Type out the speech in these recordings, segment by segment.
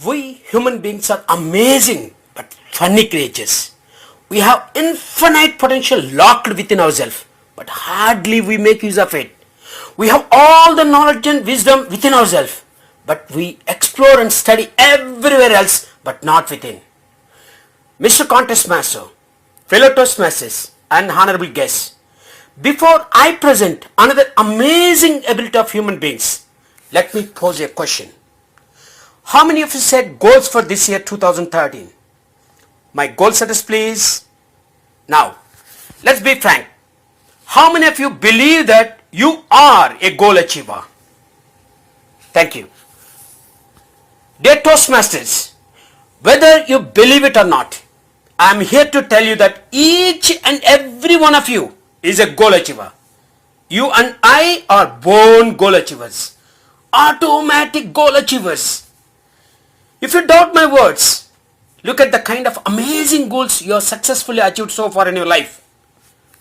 We human beings are amazing but funny creatures. We have infinite potential locked within ourselves, but hardly we make use of it. We have all the knowledge and wisdom within ourselves, but we explore and study everywhere else, but not within. Mr. Contest Master, fellow Toastmasters, and honorable guests, before I present another amazing ability of human beings, let me pose a question. How many of you set goals for this year 2013? My goal setters, please. Now, let's be frank. How many of you believe that you are a goal achiever? Thank you. Dear Toastmasters, whether you believe it or not, I am here to tell you that each and every one of you is a goal achiever. You and I are born goal achievers, automatic goal achievers. If you doubt my words, look at the kind of amazing goals you have successfully achieved so far in your life.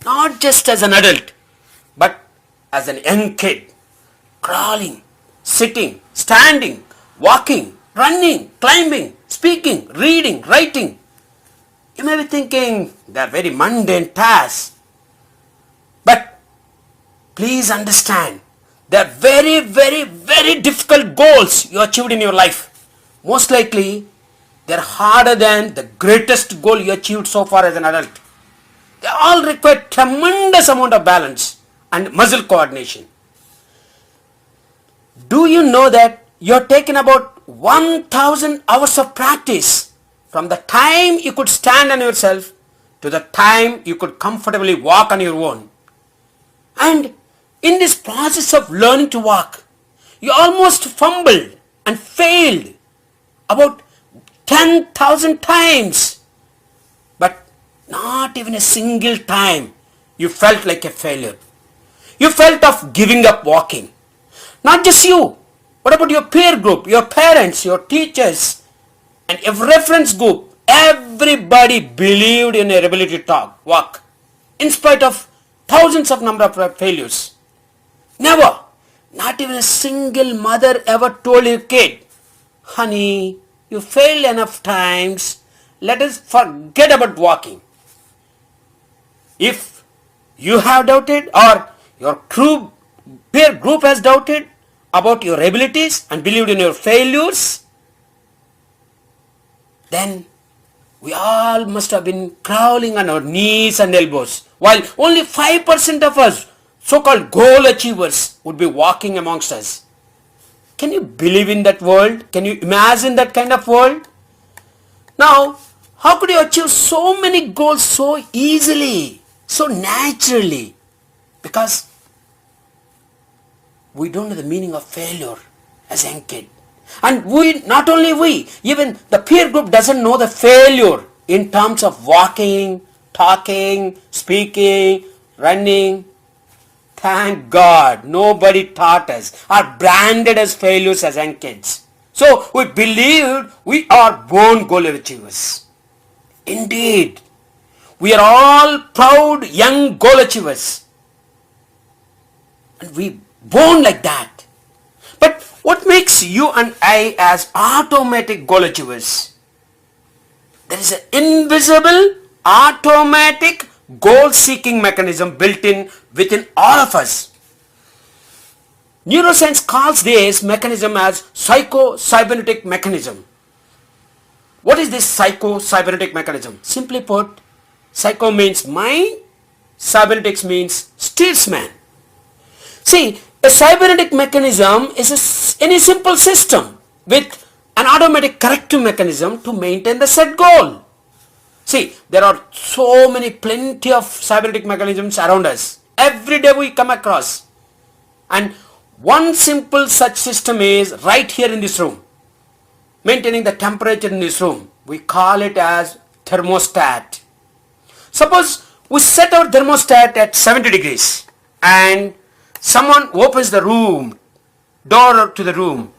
Not just as an adult, but as an young kid. Crawling, sitting, standing, walking, running, climbing, speaking, reading, writing. You may be thinking they are very mundane tasks. But please understand, they are very, very, very difficult goals you achieved in your life. Most likely, they are harder than the greatest goal you achieved so far as an adult. They all require tremendous amount of balance and muscle coordination. Do you know that you have taken about 1000 hours of practice from the time you could stand on yourself to the time you could comfortably walk on your own? And in this process of learning to walk, you almost fumbled and failed about 10,000 times. But not even a single time you felt like a failure. You felt of giving up walking. Not just you. What about your peer group, your parents, your teachers, and a reference group? Everybody believed in your ability to walk, in spite of thousands of number of failures. Never, not even a single mother ever told your kid, honey, you failed enough times, let us forget about walking. If you have doubted or your peer group has doubted about your abilities and believed in your failures, then we all must have been crawling on our knees and elbows, while only 5% of us, so-called goal achievers, would be walking amongst us. Can you believe in that world? Can you imagine that kind of world? Now, how could you achieve so many goals so easily, so naturally? Because we don't know the meaning of failure as a young kid. And not only we, even the peer group doesn't know the failure in terms of walking, talking, speaking, running. Thank God, nobody taught us or branded as failures as young kids. So we believed we are born goal achievers. Indeed, we are all proud young goal achievers. And we born like that. But what makes you and I as automatic goal achievers? There is an invisible automatic goal-seeking mechanism built in within all of us. Neuroscience calls this mechanism as psycho-cybernetic mechanism. What is this psycho-cybernetic mechanism? Simply put, psycho means mind, cybernetics means steersman. See, a cybernetic mechanism is any simple system with an automatic corrective mechanism to maintain the set goal. See, there are plenty of cybernetic mechanisms around us. Every day we come across. And one simple such system is right here in this room. Maintaining the temperature in this room. We call it as thermostat. Suppose we set our thermostat at 70 degrees and someone opens the door to the room,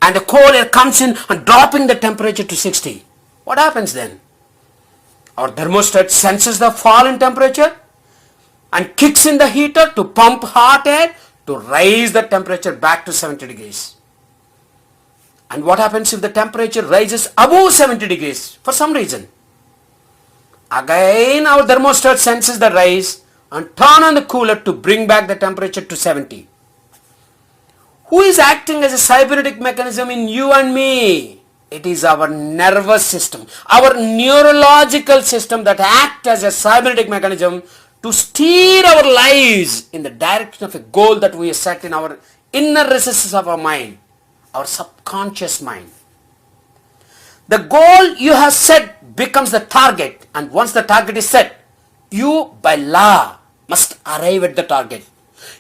and the cold air comes in and dropping the temperature to 60. What happens then? Our thermostat senses the fall in temperature and kicks in the heater to pump hot air to raise the temperature back to 70 degrees. And what happens if the temperature rises above 70 degrees for some reason? Again our thermostat senses the rise and turn on the cooler to bring back the temperature to 70. Who is acting as a cybernetic mechanism in you and me? It is our nervous system, our neurological system that acts as a cybernetic mechanism to steer our lives in the direction of a goal that we have set in our inner recesses of our mind, our subconscious mind. The goal you have set becomes the target, and once the target is set, you by law must arrive at the target.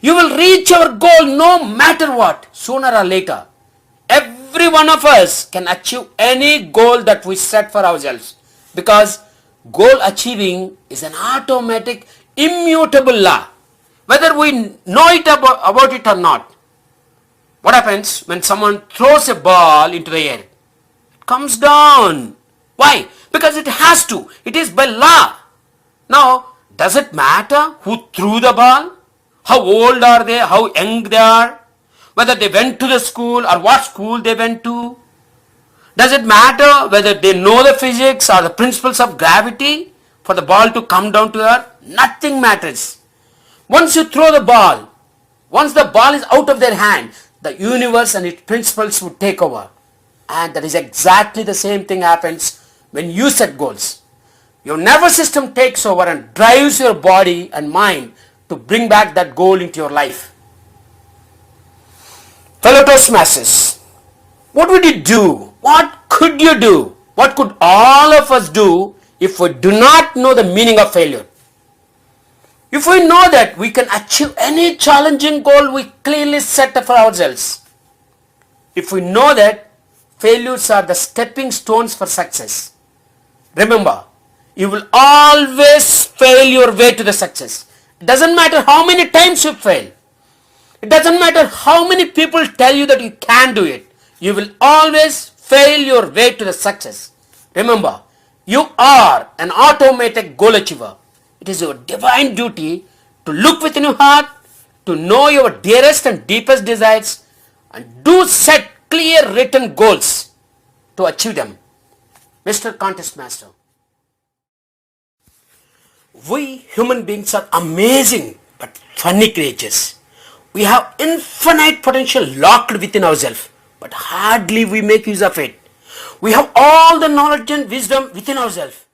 You will reach your goal no matter what, sooner or later. Every one of us can achieve any goal that we set for ourselves, because goal achieving is an automatic, immutable law, whether we know it about it or not. What happens when someone throws a ball into the air? It comes down. Why? Because it has to. It is by law. Now, does it matter who threw the ball? How old are they? How young they are? Whether they went to the school or what school they went to? Does it matter whether they know the physics or the principles of gravity for the ball to come down to earth? Nothing matters. Once you throw the ball, once the ball is out of their hand, the universe and its principles would take over. And that is exactly the same thing happens when you set goals. Your nervous system takes over and drives your body and mind to bring back that goal into your life. Fellow Toastmasters, what would you do? What could you do? What could all of us do if we do not know the meaning of failure? If we know that we can achieve any challenging goal we clearly set for ourselves, if we know that failures are the stepping stones for success, remember, you will always fail your way to the success. It doesn't matter how many times you fail. It doesn't matter how many people tell you that you can do it. You will always fail your way to the success. Remember, you are an automatic goal achiever. It is your divine duty to look within your heart, to know your dearest and deepest desires, and do set clear written goals to achieve them. Mr. Contest Master. We human beings are amazing but funny creatures. We have infinite potential locked within ourselves, but hardly we make use of it. We have all the knowledge and wisdom within ourselves,